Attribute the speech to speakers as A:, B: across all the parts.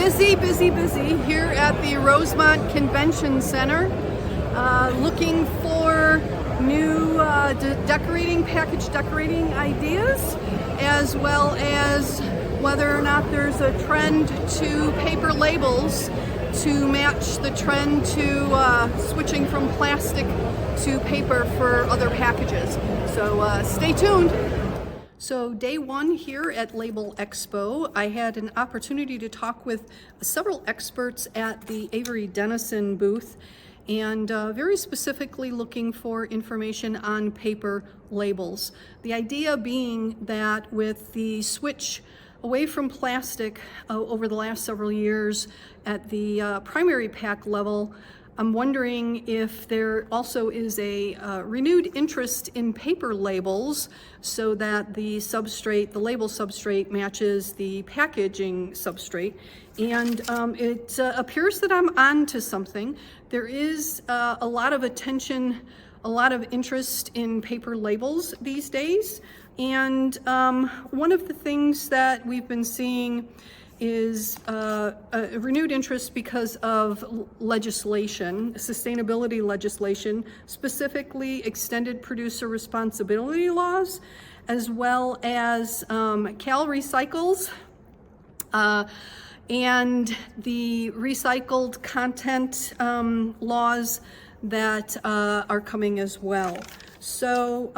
A: Busy here at the Rosemont Convention Center, looking for new package decorating ideas, as well as whether or not there's a trend to paper labels to match the trend to switching from plastic to paper for other packages. So stay tuned. So day one here at Labelexpo, I had an opportunity to talk with several experts at the Avery Dennison booth, and very specifically looking for information on paper labels. The idea being that with the switch away from plastic over the last several years at the primary pack level, I'm wondering if there also is a renewed interest in paper labels so that the label substrate matches the packaging substrate. And it appears that I'm on to something. There is a lot of attention, a lot of interest in paper labels these days. And one of the things that we've been seeing is a renewed interest because of legislation, sustainability legislation, specifically extended producer responsibility laws, as well as Cal Recycles and the recycled content laws that are coming as well. So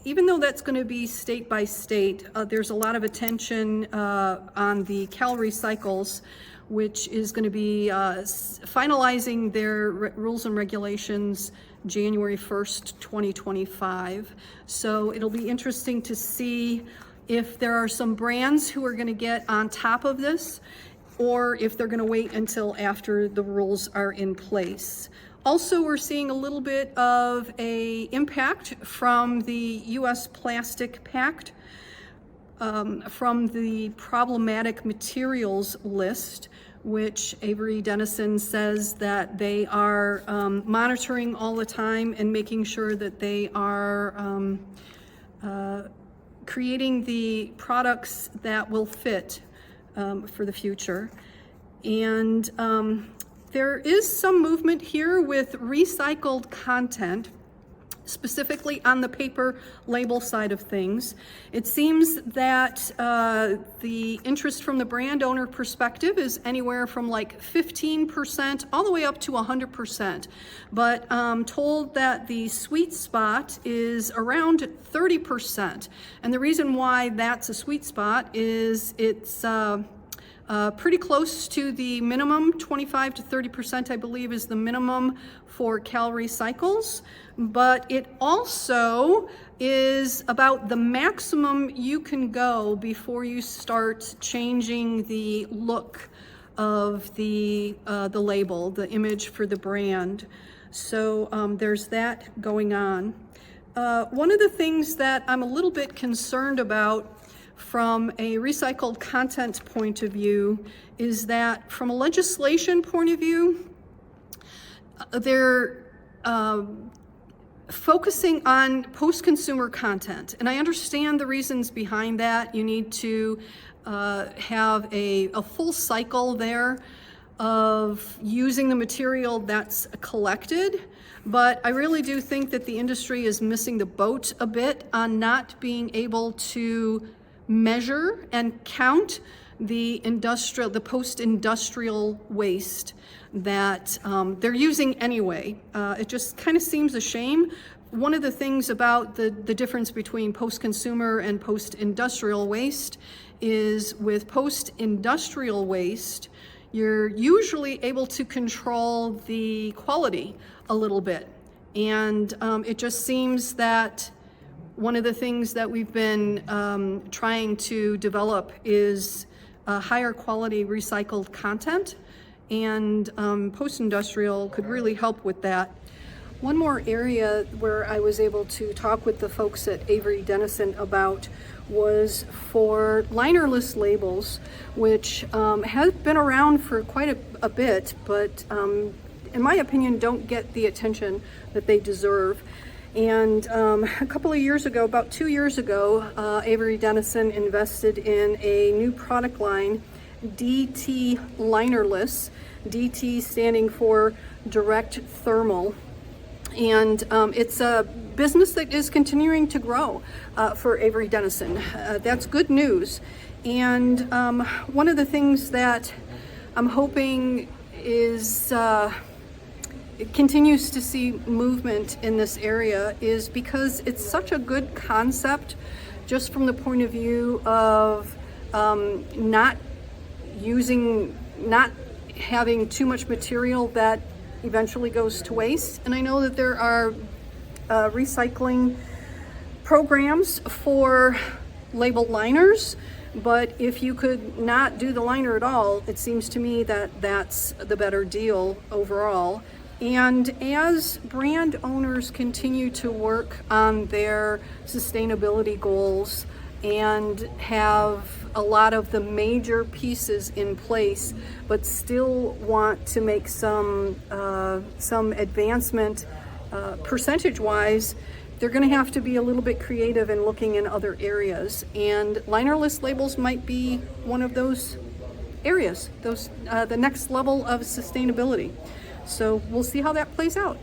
A: even though that's going to be state by state, there's a lot of attention on the Cal Recycles, which is going to be finalizing their rules and regulations January 1st, 2025. So it'll be interesting to see if there are some brands who are going to get on top of this, or if they're going to wait until after the rules are in place. Also, we're seeing a little bit of an impact from the U.S. Plastic Pact, from the problematic materials list, which Avery Dennison says that they are monitoring all the time and making sure that they are creating the products that will fit for the future. And there is some movement here with recycled content, specifically on the paper label side of things. It seems that the interest from the brand owner perspective is anywhere from like 15% all the way up to 100%. But I'm told that the sweet spot is around 30%. And the reason why that's a sweet spot is it's pretty close to the minimum. 25 to 30%, I believe, is the minimum for Cal Recycles, but it also is about the maximum you can go before you start changing the look of the label, the image for the brand. So there's that going on. One of the things that I'm a little bit concerned about from a recycled content point of view is that from a legislation point of view, they're focusing on post-consumer content. And I understand the reasons behind that. You need to have a full cycle there of using the material that's collected. But I really do think that the industry is missing the boat a bit on not being able to measure and count the post-industrial waste that they're using anyway. It just kind of seems a shame. One of the things about the difference between post-consumer and post-industrial waste is with post-industrial waste, you're usually able to control the quality a little bit. And it just seems that one of the things that we've been trying to develop is higher quality recycled content, and post-industrial could really help with that. One more area where I was able to talk with the folks at Avery Dennison about was for linerless labels, which have been around for quite a bit, but in my opinion don't get the attention that they deserve. And a couple of years ago, about 2 years ago, Avery Dennison invested in a new product line DT linerless, DT standing for direct thermal. And it's a business that is continuing to grow for Avery Dennison. That's good news. And one of the things that I'm hoping is it continues to see movement in this area is because it's such a good concept, just from the point of view of not having too much material that eventually goes to waste. And I know that there are recycling programs for label liners, but if you could not do the liner at all, it seems to me that that's the better deal overall. And as brand owners continue to work on their sustainability goals and have a lot of the major pieces in place, but still want to make some advancement percentage-wise, they're going to have to be a little bit creative in looking in other areas. And linerless labels might be one of those areas, the next level of sustainability. So we'll see how that plays out.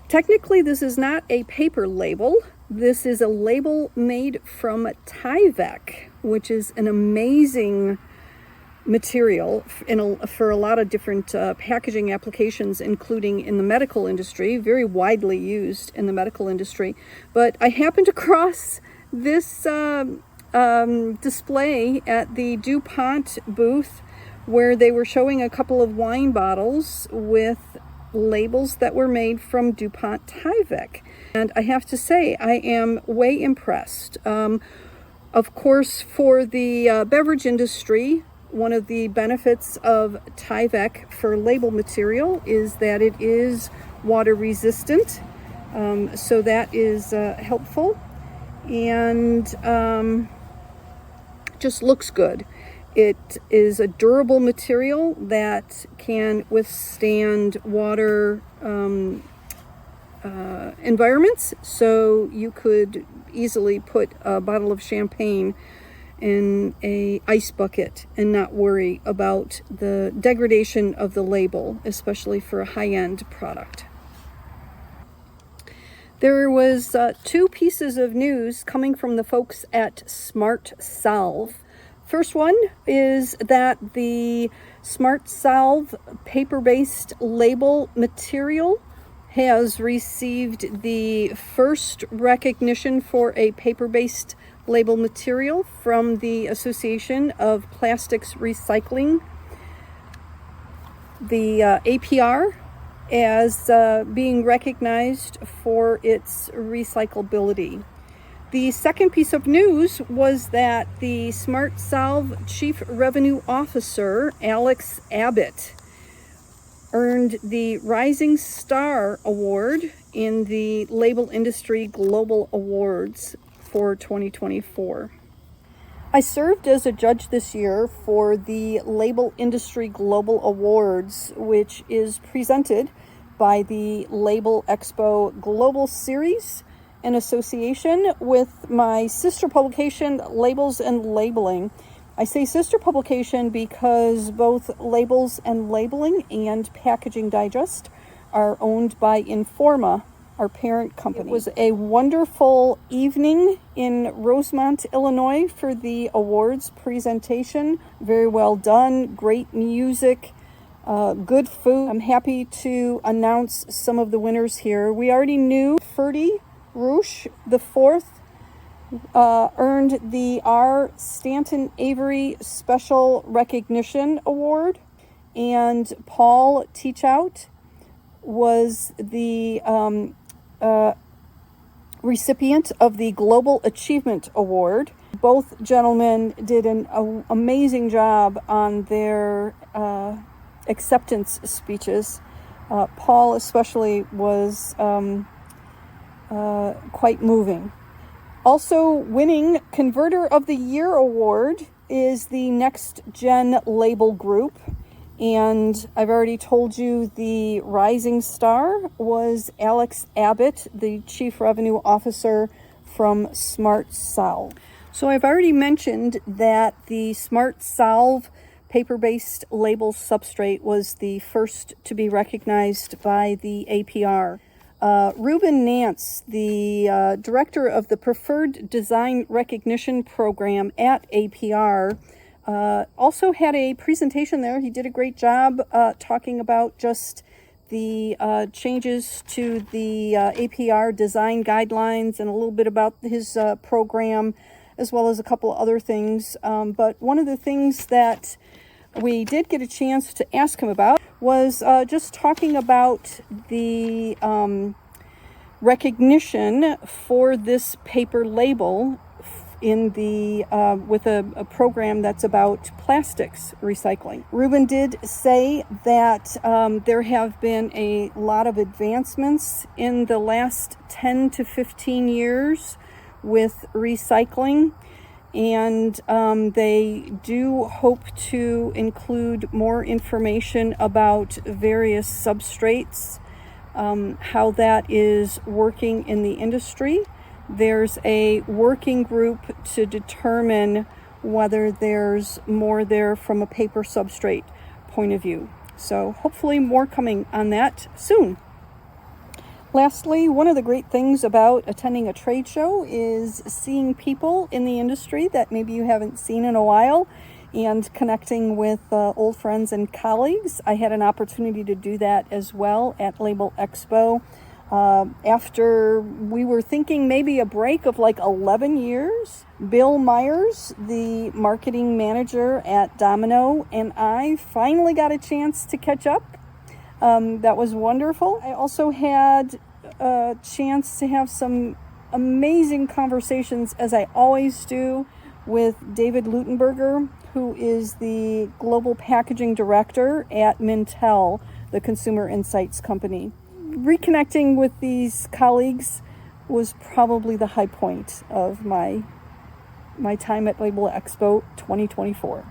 A: Technically, this is not a paper label. This is a label made from Tyvek, which is an amazing material for a lot of different packaging applications, including in the medical industry, very widely used in the medical industry. But I happened across this display at the DuPont booth where they were showing a couple of wine bottles with labels that were made from DuPont Tyvek. And I have to say, I am way impressed. Of course, for the beverage industry, one of the benefits of Tyvek for label material is that it is water resistant. So that is helpful, and just looks good. It is a durable material that can withstand water environments, so you could easily put a bottle of champagne in a ice bucket and not worry about the degradation of the label, especially for a high-end product. There was two pieces of news coming from the folks at Smart Solve. First one is that the Smart Solve paper-based label material has received the first recognition for a paper-based label material from the Association of Plastics Recycling, the APR, as being recognized for its recyclability. The second piece of news was that the Smart Solve Chief Revenue Officer, Alex Abbott, earned the Rising Star Award in the Label Industry Global Awards for 2024. I served as a judge this year for the Label Industry Global Awards, which is presented by the Labelexpo Global Series in association with my sister publication, Labels and Labeling. I say sister publication because both Labels and Labeling and Packaging Digest are owned by Informa, our parent company. It was a wonderful evening in Rosemont, Illinois for the awards presentation. Very well done, great music, good food. I'm happy to announce some of the winners here. We already knew Ferdy Roosh, the fourth, earned the R. Stanton Avery Special Recognition Award, and Paul Teachout was the recipient of the Global Achievement Award. Both gentlemen did an amazing job on their acceptance speeches. Paul especially was quite moving. Also winning Converter of the Year award is the Next Gen Label Group. And I've already told you the Rising Star was Alex Abbott, the Chief Revenue Officer from Smart Solve. So I've already mentioned that the Smart Solve paper-based label substrate was the first to be recognized by the APR. Ruben Nance, the director of the Preferred Design Recognition Program at APR, also had a presentation there. He did a great job talking about just the changes to the APR design guidelines and a little bit about his program, as well as a couple of other things. But one of the things that we did get a chance to ask him about was just talking about the recognition for this paper label in the with a program that's about plastics recycling. Ruben did say that there have been a lot of advancements in the last 10 to 15 years with recycling, and they do hope to include more information about various substrates, how that is working in the industry. There's a working group to determine whether there's more there from a paper substrate point of view. So hopefully more coming on that soon. Lastly, one of the great things about attending a trade show is seeing people in the industry that maybe you haven't seen in a while and connecting with old friends and colleagues. I had an opportunity to do that as well at Labelexpo. After we were thinking maybe a break of like 11 years, Bill Myers, the marketing manager at Domino, and I finally got a chance to catch up. That was wonderful. I also had a chance to have some amazing conversations, as I always do, with David Lutenberger, who is the Global Packaging Director at Mintel, the consumer insights company. Reconnecting with these colleagues was probably the high point of my time at Labelexpo 2024.